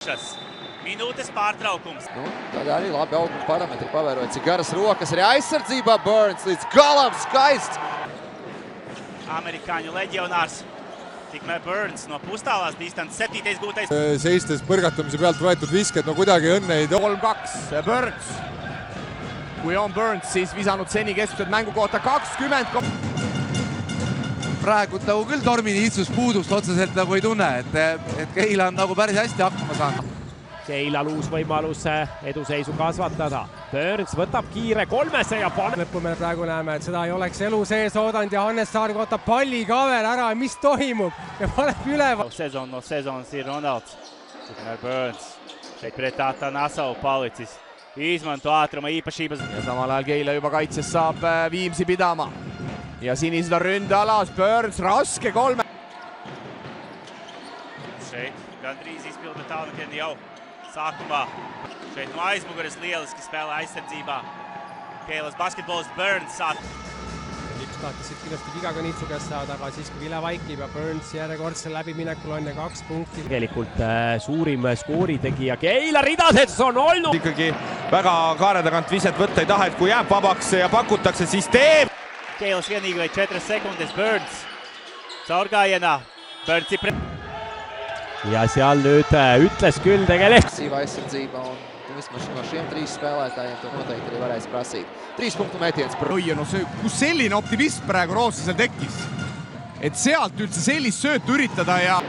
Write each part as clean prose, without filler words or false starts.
Minūtes pārtraukums. Tad arī labi auguma parametri pavērot. Cik garas rokas arī aizsardzībā. Burns līdz galam skaists. Amerikāņu leģionārs. Tikmēr Burns no pustālās distances 7. gūtais. Seistes põrgatamise pealt võetud visked, no kuidagi õnne ei too. 3-2 Burns. Kui on Burns, siis visanud seni keskmised mängu kohta 20. Praegu nagu küll torminiitsus puudust otseselt nagu ei tunne, et Keila on nagu päris hästi hakkama saanud. Keilal uus võimalus eduseisu kasvatada. Burns võtab kiire 300 ja paneb. Lõppu me praegu näeme, et seda ei oleks elu sees oodanud ja Hannes Saar võtab palli ka veel ära. Mis toimub? Ja paneb üleval. No sezonas ir Ronalds. Burns. Šeit pretātā Nassau palicis. Izmanto ātruma īpašības. Ja samal ajal Keila juba kaitses saab Viimsi pidama. Ja sinised on ründealas. Burns raske 3. Šeit gandrīz izpilda tālnakien jau sākumā. Šeit no aizmuguras lieliski spēlē aizsardzībā. Keilas basketbolists Burns sāk. Lips tahtis kindlasti vigaga Niitsu käest saada, aga siiski vile vaikib ja Burns järjekordsel läbiminekul on 2 punkti. Tegelikult suurim skooritegija Keila ridades on olnud. Ikkagi väga kaare tagant viset võtta ei taha, et kui jääb vabaks ja pakutakse, siis teeb. Keilas vienīgi vai 4 sekundes Burns. Caurgājienā. Burns ir Ja seal nüüd ütles küll tegelikult. Sīva aizsardzība un vismaz no šiem 3 spēlētājiem to noteikti arī varēs prasīt. 3 punktu metiens. Oi, no see, kus selline optimism praegu Roossasel tekkis? Et sealt üldse sellist söötu üritada ja...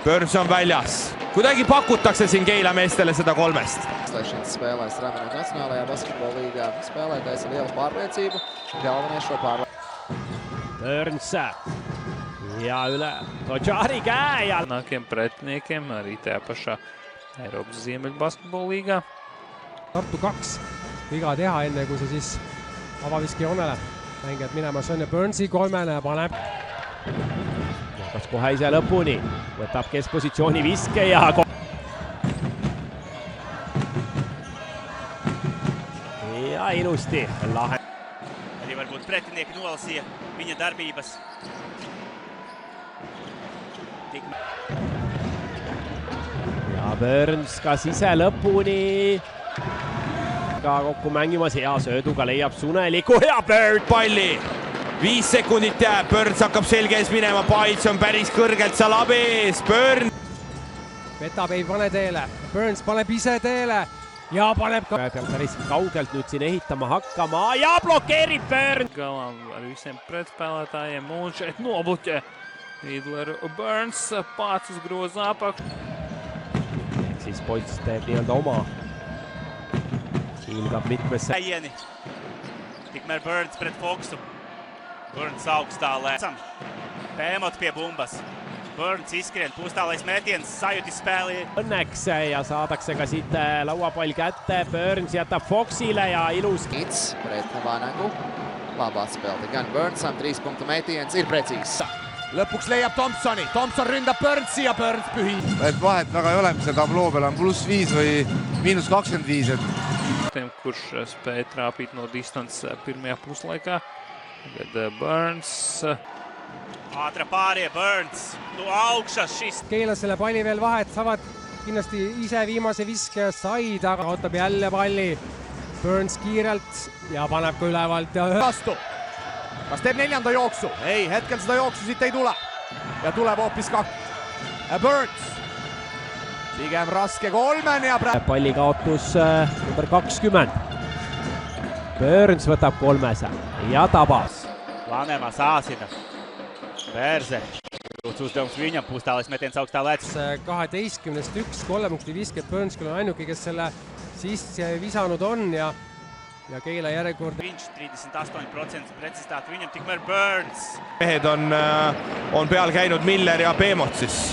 Burns on väljas. Kuidagi pakutakse siin Keila meestele seda 3. Slēšanas spēlēs Ramenot Nacionālajā basketbola līgā. Spēlētājs ar lielu pārliecību. Galvenais šo pārliecību. Burns. Ja üle Todžari käe ja... Nākiem pretiniekiem arī tajā pašā Eiropas Ziemeļu basketbola līgā. Tartu 2 viga teha enne, kui see siis avaviski joonele. Mängijad minema Sonja Burnsi 3 paneb. Kas kohe ise lõpuni. Võtab keskpositsiooni viske ja... Ja ilusti lahe. Arī varbūt pretinieki nolasīja viņa darbības. Ja Burns kas ise lõpuni ka kokku mängimas hea sööduga leiab Suneliku ja Burns palli. 5 sekundit jääb, Burns hakkab selge ees minema, Paits on päris kõrgelt seal abis, Burns. Vetab ei pane teele, Burns paneb ise teele ja paneb ka... Peab päris kaugelt nüüd siin ehitama hakkama ja blokeerib Burns. Galā ar visiem pretspēlētājiem un šeit nobloķē Idleru Burns, pāc uz groza apakšu. Siis Poits teeb nii-öelda oma. Ilgab mitmesse. Ieni. Tikmēr Burns pret Foksu. Burns augstā lēcam. Pēmot pie bumbas. Burns iskrien, pustālais mētiens, sajuti spēli. Õnneks ja saadakse ka siit lauapall kätte. Burns jätab Foxile ja ilus. Nits pret Vanangu. Labā spēlta gan Burnsam. 3 punktu metiens ir precīzs. Lõpuks leiab Thompsoni. Thompson ründab Burnsi ja Burns pühi. Et vahet väga ei ole, mis see tabloo peal on +5 või -25. Kurš spēja trāpīt no distances pirmajā puslaikā. Tagad Burns. Ātra pārie Burns. Tu augšas šis. Keila selle palli veel vahet, saavad kindlasti ise viimase viske said, aga ootab jälle palli. Burns kiirelt ja paneb ka ülevalt ja... Vastu. Kas teeb 4. jooksu? Ei, hetkel seda jooksu siit ei tule. Ja tuleb hoopis 2. Burns. Pigem raske 3 ja... Palli kaotus number 20. Burns võtab 3 ja tabas. Lanemā sāsina. Bērze. Lūdzu uzdevums viņam, pustālais metiens augstā lēcas. 12-st 1, 3 punkti visked. Burns küll on ainuke, kes selle sisse visanud on ja Keila järjekord. Viņš 38% precizitāti viņam, tikmēr Burns. Mehed on peal käinud, Miller ja Peemot siis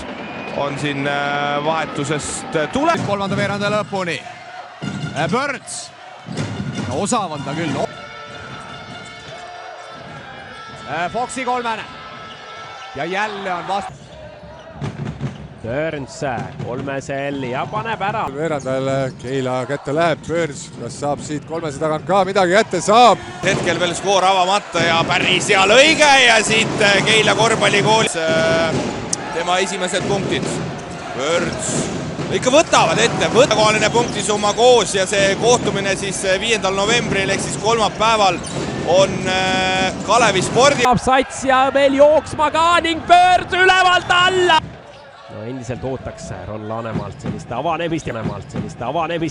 on siin vahetusest tule. 3. veeranda lõpuni. Burns. Osav on ta küll. Foxi 3. Ja jälle on vastu. Burns 3 ja paneb ära. Veerandajale Keila kätte läheb. Burns, kas saab siit 3 tagant ka midagi kätte? Saab! Hetkel veel skoor avamata ja päris hea lõige ja siit Keila korvpallikoolis tema esimesed punktid. Burns ikka võtavad ette, kohaline punktisumma koos ja see kohtumine siis 5. novembril ehk siis kolmapäeval on Kalevi spordi. Sats ja veel jooksma ka ning Burns ülevalt alla. No endiselt ootaks Ron Laanemaalt sellist avanemist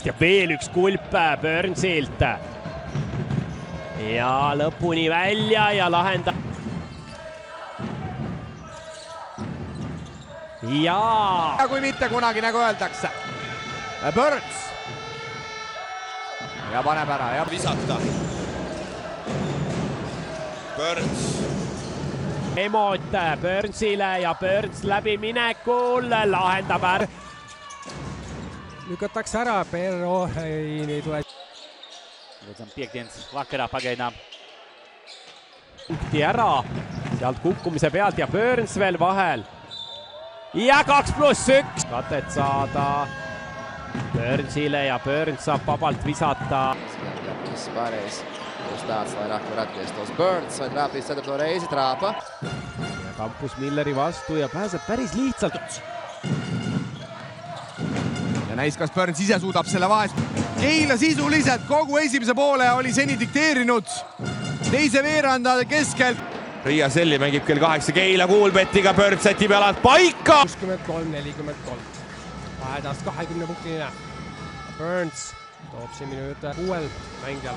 ja veel üks kulp Burnsilt. Ja lõpuni välja ja lahendab. Ja kui mitte kunagi, nagu öeldakse. Burns. Ja paneb ära ja visata. Burns. Emot Burnsile ja Burns läbiminekul lahendab ära. Lükatakse ära, Perro ei tule. Redzam piekdienas vakarā pagaidām. Punkti ära sealt kukkumise pealt ja Burns veel vahel. Ja 2+1 katet saada Burnsile ja Burns saab vabalt visata. Pareizi. Uz tāds, lai Rahko atgrieztos Burns, vai trāpīs 4. reizi trāpa. Kampus Milleri vastu ja pääseb päris lihtsalt. Ja näis, kas Burns ise suudab selle vahes. Keila sisuliselt kogu esimese poole oli seni dikteerinud teise veeranda keskel. Riia Selli mängib kell 8 Keila Kuulbetiga, Burns sätib jalad paika. 63-43. Vahetast 20 punktini. Burns toob siin minut 6 mängijal.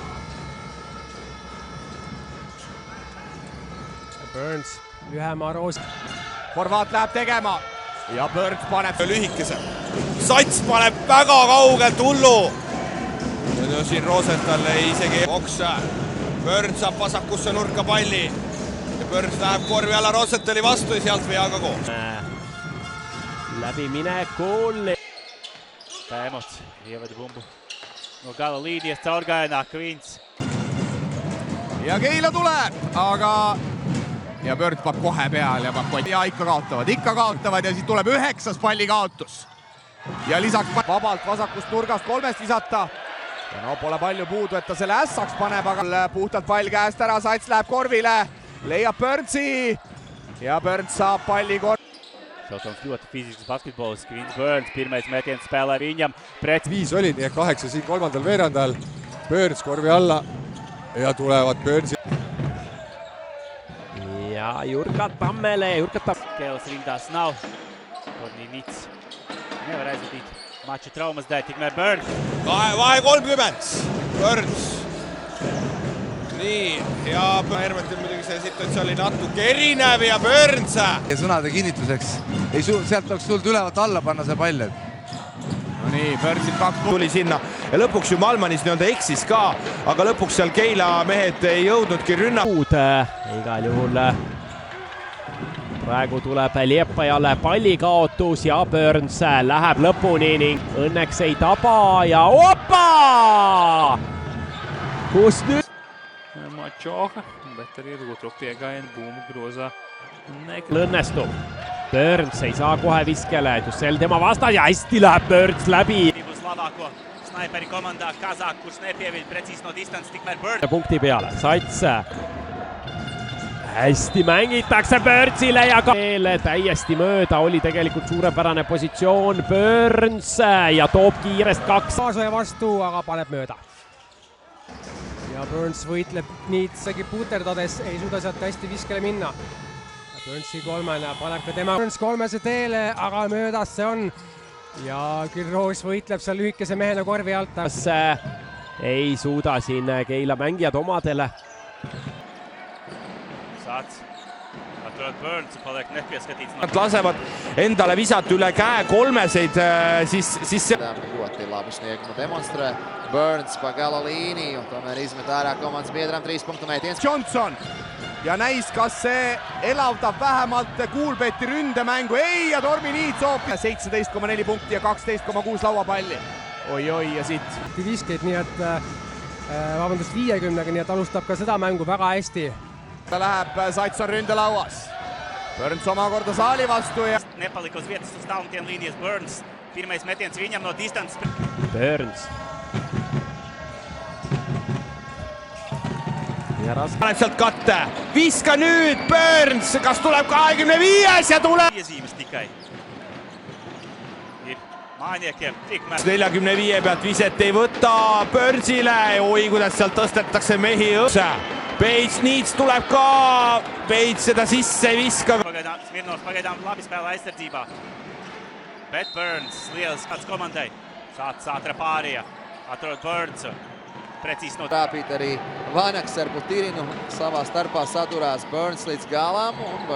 Burns lühema roos. Horvaat läheb tegema ja Burns paneb lühikese. Sats paneb väga kaugelt hullu. Ja siin Rosenthal ei isegi oksa. Burns saab vasakusse nurka palli. Ja Burns läheb korvi alla Rosenthali vastu ja sealt veaga koos. Läbiminekul. Emot ievada bumbu no gala līnijas caurgājienā Kvīns. Ja Keila tuleb, aga ja Burns paneb kohe peal ja paneb ja ikka kaotavad ja siis tuleb 9. palli kaotus. Ja lisaks vabalt vasakust nurgast 3 visata. Ja no pole palju puudu, et ta selle ässaks paneb, aga puhtalt pall käest ära, Sats läheb korvile, leiab Burnsi ja Burns saab palli korvi. Šautons ļoti fizisks basketbols, Kvīns Burns, pirmais metiens spēlē viņam pret. 5 oli, nii 8 siin 3. veerandal. Burns korvi alla ja tulevad Burnsi. Ja Jurkat Tammele, Kēls rindās nav. Kornī Nits. Nevar aizvadīt. Mača traumas dēļ, tikmēr Burns. Vahe 30. Burns. Nii, ja Hermetil muidugi see situatsioon oli natuke erinev ja Burns. Ja sõnade kinnituseks. Sealt oleks tulnud ülevalt alla panna see pall. No nii, Burnsil 2 tuli sinna ja lõpuks ju Malmanis nii-öelda eksis ka, aga lõpuks seal Keila mehed ei jõudnudki rünna. Igal juhul praegu tuleb Liepajale pallikaotus ja Burns läheb lõpuni ning õnneks ei taba ja opa! Kus nüüd? Mačoha, bet arī rotro piegājienu būmu grozā. Õnnestub. Burns ei saa kohe viskele, Dussel tema vastas ja hästi läheb Burns läbi. Labāko snaiperi komandā Kazak, kurš nepieviļ precīzi no distants, tikmēr Burns. Punkti peale, Sats. Hästi mängitakse Burnsile ja täiesti mööda oli tegelikult suurepärane positsioon Burns ja toob kiirest 2. Kaasoja vastu, aga paneb mööda. Ja Burns võitleb Niitsegi puterdades, ei suuda sealt hästi viskele minna. Burnsi 3. paneb ka tema Burns 3. teele, aga möödas see on. Ja Kirroos võitleb seal lühikese mehena korvi alt. Kas ei suuda siin Keila mängijad omadele? Sats. Tuleb Burns, palek nepieskatīts. Nad lasevad endale visat üle käe 3-seid, siis see... Ļoti labu sniegumu demonstrē. Burns pa gala līniju, tomēr izmet ārā komandas biedram 3 punktu mētiens. Johnson ja näis, kas see elavdab vähemalt Kuulbeti ründemängu. Ei, ja Tormi Niits hoopis 17,4 punkti ja 12,6 lauapalli. Oi, ja siit. Viskeid, nii et, vabandust, 50-ga, nii et alustab ka seda mängu väga hästi. Ta läheb, Sats on ründelauas. Burns omakorda saali vastu ja... Nepalika uz vietas uz taunktiem līnijas Burns. Pirmais metiens viņam no distants. Burns. Paneb sealt katte. Viska nüüd Burns, kas tuleb 25 ja tuleb... Iezīmes tikai. Ir Maaniekiem, Tikmer. 45 pealt viset ei võta Burnsile. Oi, kuidas sealt tõstetakse mehi õõse. Peits-Niits tuleb ka. Peits seda sisse ei viska. Smirnovs pagaidām labi spēlē aizsardzībā. Bet Burns liels kāds komandai. Sātra pārija. Atrod Burnsu. Precīzi no... Rāpīt arī Vanaks ar Putirinu savā starpā sadurās Burns līdz galām. Un